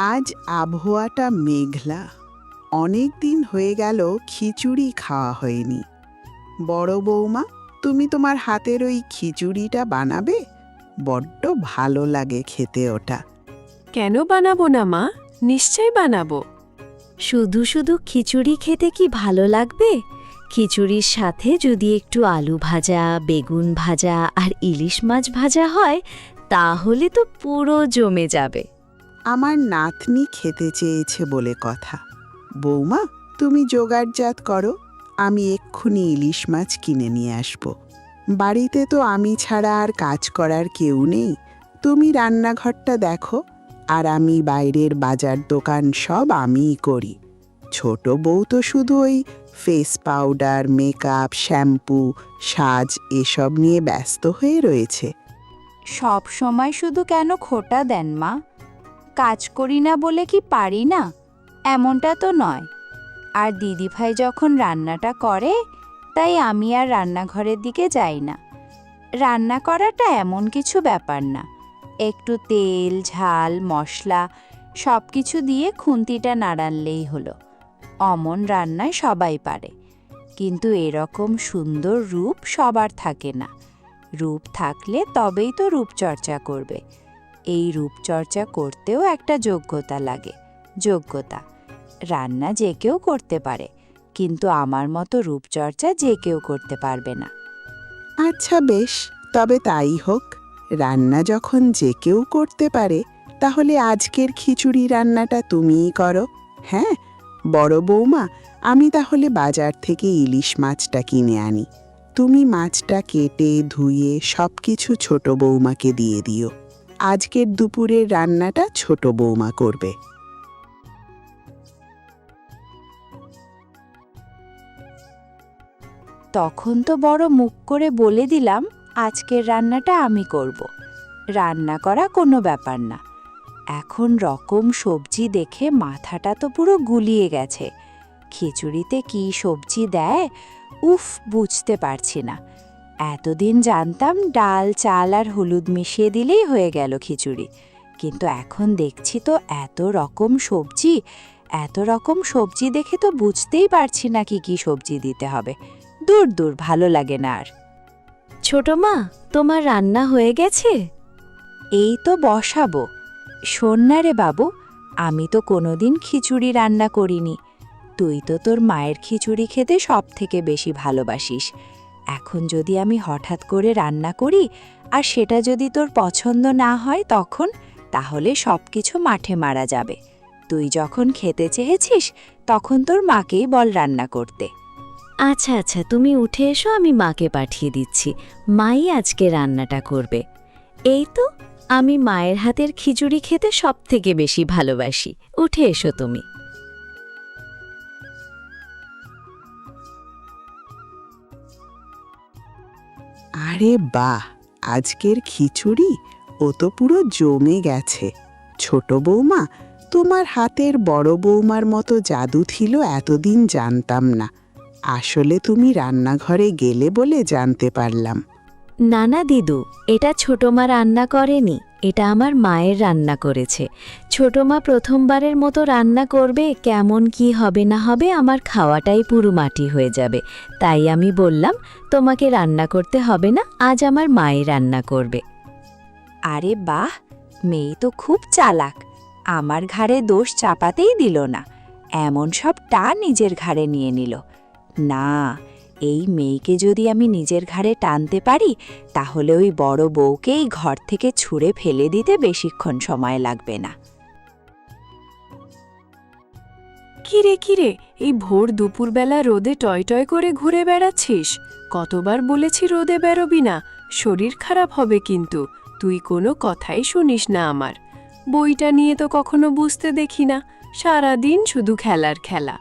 আজ আবহাওয়াটা মেঘলা। অনেক দিন হয়ে গেল খিচুড়ি খাওয়া হয়নি। বড় বৌমা, তুমি তোমার হাতের ওই খিচুড়িটা বানাবে? বড্ড ভালো লাগে খেতে ওটা। কেন বানাবো না মা, নিশ্চয় বানাবো। শুধু শুধু খিচুড়ি খেতে কি ভালো লাগবে? খিচুড়ির সাথে যদি একটু আলু ভাজা, বেগুন ভাজা আর ইলিশ মাছ ভাজা হয়, তাহলে তো পুরো জমে যাবে। আমার নাতনি খেতে চেয়েছে বলে কথা। বৌমা, তুমি জোগাড়জাত করো, আমি এক্ষুনি ইলিশ মাছ কিনে নিয়ে আসব। বাড়িতে তো আমি ছাড়া আর কাজ করার কেউ নেই। তুমি রান্নাঘরটা দেখো, আর আমি বাইরের বাজার দোকান সব আমিই করি। ছোট বউ তো শুধু ওই ফেস পাউডার, মেকআপ, শ্যাম্পু, সাজ এসব নিয়ে ব্যস্ত হয়ে রয়েছে। সব সময় শুধু কেন খোঁটা দেন মা? কাজ করি না বলে কি পারি না? এমনটা তো নয়। আর দিদিভাই যখন রান্নাটা করে, তাই আমি আর রান্নাঘরের দিকে যাই না। রান্না করাটা এমন কিছু ব্যাপার না। একটু তেল, ঝাল, মশলা সব কিছু দিয়ে খুন্তিটা নাড়ালেই হলো। অমন রান্নায় সবাই পারে, কিন্তু এরকম সুন্দর রূপ সবার থাকে না। রূপ থাকলে তবেই তো রূপচর্চা করবে। এই রূপচর্চা করতেও একটা যোগ্যতা লাগে। যোগ্যতা। রান্না যে কেউ করতে পারে, কিন্তু আমার মতো রূপচর্চা যে কেউ করতে পারবে না। আচ্ছা বেশ, তবে তাই হোক। রান্না যখন যে কেউ করতে পারে, তাহলে আজকের খিচুড়ি রান্নাটা তুমিই করো। হ্যাঁ বড় বৌমা, আমি তাহলে বাজার থেকে ইলিশ মাছটা কিনে আনি। তুমি মাছটা কেটে ধুয়ে সব কিছু ছোট বৌমাকে দিয়ে দিও। আজকের দুপুরের রান্নাটা ছোট বৌমা করবে। তখন তো বড় মুখ করে বলে দিলাম আজকের রান্নাটা আমি করব। রান্না করা কোনো ব্যাপার না। এখন রকম সবজি দেখে মাথাটা তো পুরো গুলিয়ে গেছে। খিচুড়িতে কি সবজি দেয়, উফ, বুঝতে পারছি না। এতদিন জানতাম ডাল, চাল আর হলুদ মিশিয়ে দিলেই হয়ে গেল খিচুড়ি, কিন্তু এখন দেখছি তো এত রকম সবজি দেখে তো বুঝতেই পারছি না কি কি সবজি দিতে হবে। দূর দূর, ভালো লাগে না আর। ছোট মা, তোমার রান্না হয়ে গেছে? এই তো বসাবো। শোন না রে বাবু, আমি তো কোনোদিন খিচুড়ি রান্না করিনি। তুই তো তোর মায়ের খিচুড়ি খেতে সব থেকে বেশি ভালোবাসিস। এখন যদি আমি হঠাৎ করে রান্না করি আর সেটা যদি তোর পছন্দ না হয়, তাহলে সব কিছু মাঠে মারা যাবে। তুই যখন খেতে চেয়েছিস, তখন তোর মাকেই বল রান্না করতে। আচ্ছা আচ্ছা, তুমি উঠে এসো, আমি মাকে পাঠিয়ে দিচ্ছি। মাই আজকে রান্নাটা করবে। এই তো, আমি মায়ের হাতের খিচুড়ি খেতে সব থেকে বেশি ভালোবাসি। উঠে এসো তুমি। আরে বাহ, আজকের খিচুড়ি ও তো পুরো জমে গেছে। ছোট বৌমা, তোমার হাতের বড় বৌমার মতো জাদু ছিল এতদিন জানতাম না। আসলে তুমি রান্নাঘরে গেলে বলে জানতে পারলাম। না না দিদু, এটা ছোট মা রান্না করেনি, এটা আমার মায়ের রান্না করেছে। ছোট মা প্রথমবারের মতো রান্না করবে, কেমন কি হবে না হবে আমার খাওয়াটাই পুরো মাটি হয়ে যাবে। তাই আমি বললাম তোমাকে রান্না করতে হবে না, আজ আমার মাই রান্না করবে। আরে বাহ, মেয়ে তো খুব চালাক। আমার ঘাড়ে দোষ চাপাতেই দিল না, এমন সবটা নিজের ঘাড়ে নিয়ে নিল। না, এই মেয়েকে যদি আমি নিজের ঘাড়ে টানতে পারি, তাহলে ওই বড় বউকেই ঘর থেকে ছুঁড়ে ফেলে দিতে বেশিক্ষণ সময় লাগবে না। কিরে, এই ভোর দুপুরবেলা রোদে টয় টয় করে ঘুরে বেড়াচ্ছিস? কতবার বলেছি রোদে বেরোবি না, শরীর খারাপ হবে কিন্তু। তুই কোনো কথাই শুনিস না আমার। বইটা নিয়ে তো কখনো বুঝতে দেখি না, সারাদিন শুধু খেলার খেলা।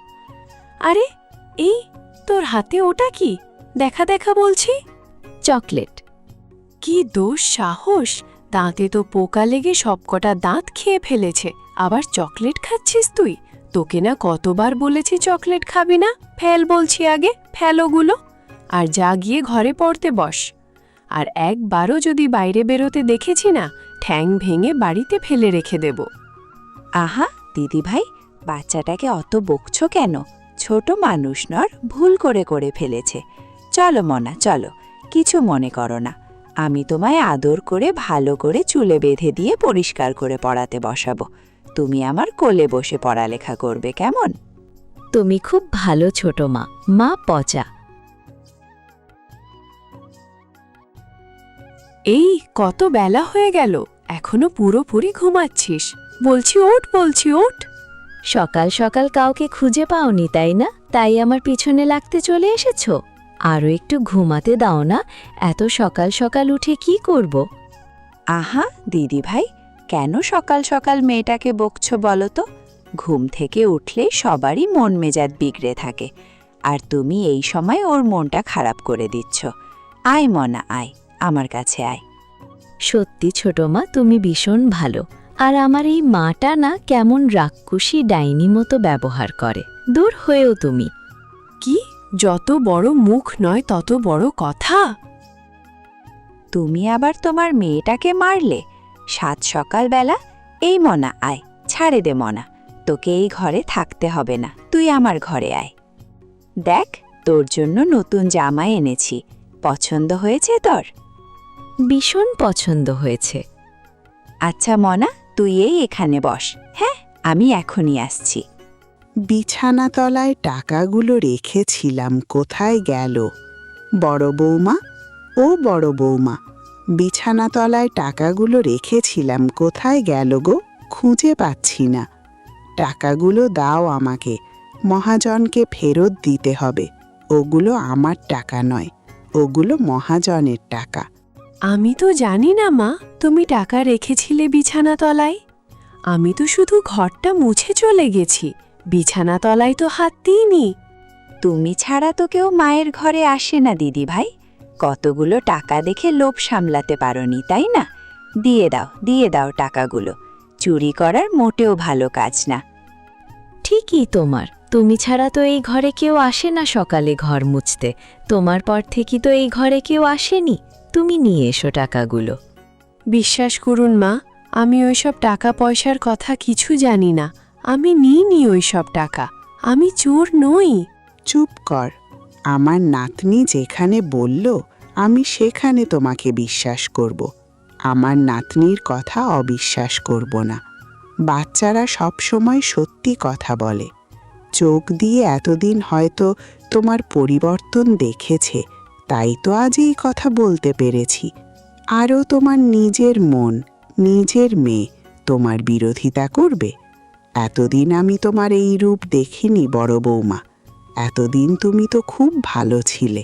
আরে এই তোর হাতে ওটা কি? দেখা দেখা বলছি। চকলেট। কি দোষ সাহস! দাঁতে তো পোকা লেগে সবকটা দাঁত খেয়ে ফেলেছে, আবার চকলেট খাচ্ছিস তুই? তোকে না কতবার বলেছি চকলেট খাবি না? ফেল বলছি আগে, ফেল ওগুলো। আর যা গিয়ে ঘরে পড়তে বস। আর একবারও যদি বাইরে বেরোতে দেখেছি না, ঠ্যাং ভেঙে বাড়িতে ফেলে রেখে দেব। আহা দিদিভাই, বাচ্চাটাকে অত বকছো কেন? ছোট মানুষ নর, ভুল করে ফেলেছে। চলো মনা, চলো, কিছু মনে করো না। আমি তোমায় আদর করে ভালো করে চুলে বেঁধে দিয়ে পরিষ্কার করে পড়াতে বসাবো। তুমি আমার কোলে বসে পড়ালেখা করবে, কেমন? তুমি খুব ভালো ছোট মা, মা পচা। এই কত বেলা হয়ে গেল, এখনো পুরোপুরি ঘুমাচ্ছিস? বলছি ওঠ। সকাল সকাল কাউকে খুঁজে পাওনি তাই না? তাই আমার পিছনে লাগতে চলে এসেছো? আরও একটু ঘুমাতে দাও না, এত সকাল সকাল উঠে কি করব? আহা দিদিভাই, কেন সকাল সকাল মেয়েটাকে বকছো বলো তো? ঘুম থেকে উঠলে সবারই মন মেজাজ বিগড়ে থাকে, আর তুমি এই সময় ওর মনটা খারাপ করে দিচ্ছ। আয় মনা, আয়, আমার কাছে আয়। সত্যি ছোট মা, তুমি ভীষণ ভালো। আর আমার এই মাটা না কেমন রাক্ষসী ডাইনি মতো ব্যবহার করে। দূর হয়েও তুমি। কি, যত বড় মুখ নয় তত বড় কথা? তুমি আবার তোমার মেয়েটাকে মারলে সাত সকালবেলা? এই মনা, আয়, ছাড়ে দে মনা, তোকে এই ঘরে থাকতে হবে না, তুই আমার ঘরে আয়। দেখ, তোর জন্য নতুন জামা এনেছি, পছন্দ হয়েছে তোর? ভীষণ পছন্দ হয়েছে। আচ্ছা মনা, তুই এই এখানে বস। হ্যাঁ, আমি এখনই আসছি। বিছানাতলায় টাকাগুলো রেখেছিলাম, কোথায় গেল? বড় বৌমা, ও বড় বৌমা, বিছানাতলায় টাকাগুলো রেখেছিলাম, কোথায় গেল গো? খুঁজে পাচ্ছি না। টাকাগুলো দাও আমাকে, মহাজনকে ফেরত দিতে হবে। ওগুলো আমার টাকা নয়, ওগুলো মহাজনের টাকা। আমি তো জানি না মা, তুমি টাকা রেখেছিলে বিছানাতলায়। আমি তো শুধু ঘরটা মুছে চলে গেছি, বিছানাতলায় তো হাত দিইনি। তুমি ছাড়া তো কেউ মায়ের ঘরে আসে না দিদিভাই। কতগুলো টাকা দেখে লোভ সামলাতে পারোনি, তাই না? দিয়ে দাও টাকাগুলো। চুরি করার মোটেও ভালো কাজ না। ঠিকই তোমার, তুমি ছাড়া তো এই ঘরে কেউ আসে না সকালে ঘর মুছতে। তোমার পর থেকে তো এই ঘরে কেউ আসেনি। তুমি নিয়ে এসো টাকাগুলো। বিশ্বাস করুন মা, আমি ওইসব টাকা পয়সার কথা কিছু জানি না। আমি নিইনি ওইসব টাকা, আমি চোর নই। চুপ কর। আমার নাতনি যেখানে বলল আমি সেখানে তোমাকে বিশ্বাস করব। আমার নাতনির কথা অবিশ্বাস করব না। বাচ্চারা সব সময় সত্যি কথা বলে। চোখ দিয়ে এতদিন হয়তো তোমার পরিবর্তন দেখেছে, তাই তো আজ এই কথা বলতে পেরেছি। আরও তোমার নিজের মন, নিজের মেয়ে তোমার বিরোধিতা করবে? এতদিন আমি তোমার এই রূপ দেখিনি বড় বৌমা। এতদিন তুমি তো খুব ভালো ছিলে,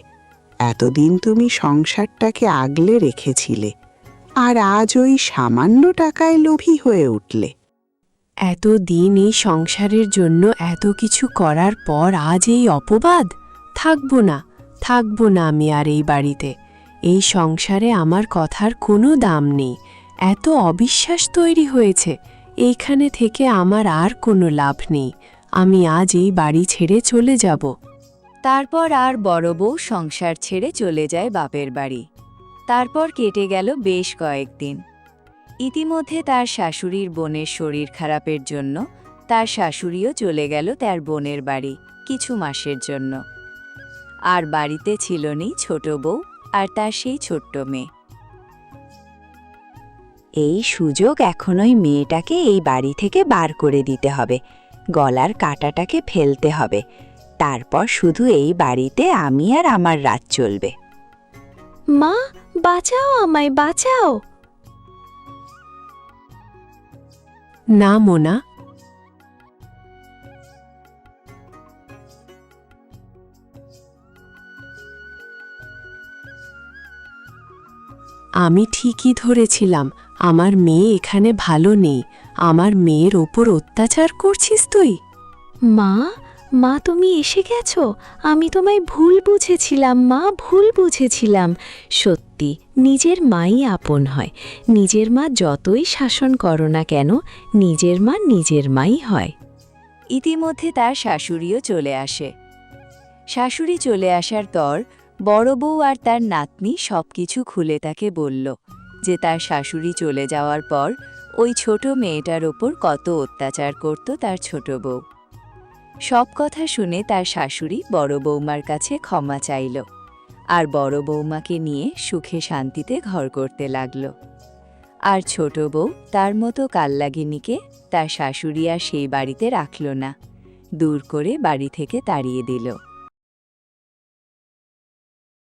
এতদিন তুমি সংসারটাকে আগলে রেখেছিলে, আর আজ ওই সামান্য টাকায় লোভী হয়ে উঠলে। এতদিন এই সংসারের জন্য এত কিছু করার পর আজ এই অপবাদ? থাকবো না আমি আর এই বাড়িতে। এই সংসারে আমার কথার কোনো দাম নেই। এত অবিশ্বাস তৈরি হয়েছে, এইখানে থেকে আমার আর কোনো লাভ নেই। আমি আজ এই বাড়ি ছেড়ে চলে যাব। তারপর আর বড় বউ সংসার ছেড়ে চলে যায় বাপের বাড়ি। তারপর কেটে গেল বেশ কয়েকদিন। ইতিমধ্যে তার শাশুড়ির বোনের শরীর খারাপের জন্য তার শাশুড়িও চলে গেল তার বোনের বাড়ি কিছু মাসের জন্য। আর বাড়িতে ছিল নি ছোট বউ আর তার সেই ছোট্ট মেয়ে। এই সুযোগ এখন ওই মেয়েটাকে এই বাড়ি থেকে বার করে দিতে হবে, গলার কাঁটাটাকে ফেলতে হবে। তারপর শুধু এই বাড়িতে আমি আর আমার রাত চলবে। মা, বাঁচাও আমায়, বাঁচাও। না মোনা, আমি ঠিকই ধরেছিলাম, আমার মেয়ে এখানে ভালো নেই। আমার মেয়ের ওপর অত্যাচার করছিস তুই? মা, তুমি এসে গেছো। আমি তোমায় ভুল বুঝেছিলাম মা, ভুল বুঝেছিলাম। সত্যি নিজের মাই আপন হয়। নিজের মা যতই শাসন করো না কেন, নিজের মা নিজের মাই হয়। ইতিমধ্যে তার শাশুড়িও চলে আসে। শাশুড়ি চলে আসার পর বড় বউ আর তার নাতনি সবকিছু খুলে তাকে বলল যে তার শাশুড়ি চলে যাওয়ার পর ওই ছোট মেয়েটার ওপর কত অত্যাচার করত তার ছোট বউ। সব কথা শুনে তার শাশুড়ি বড় বৌমার কাছে ক্ষমা চাইল, আর বড় বৌমাকে নিয়ে সুখে শান্তিতে ঘর করতে লাগল। আর ছোট বউ তার মতো কাললাগিনীকে তার শাশুড়ি আর সেই বাড়িতে রাখল না, দূর করে বাড়ি থেকে তাড়িয়ে দিল।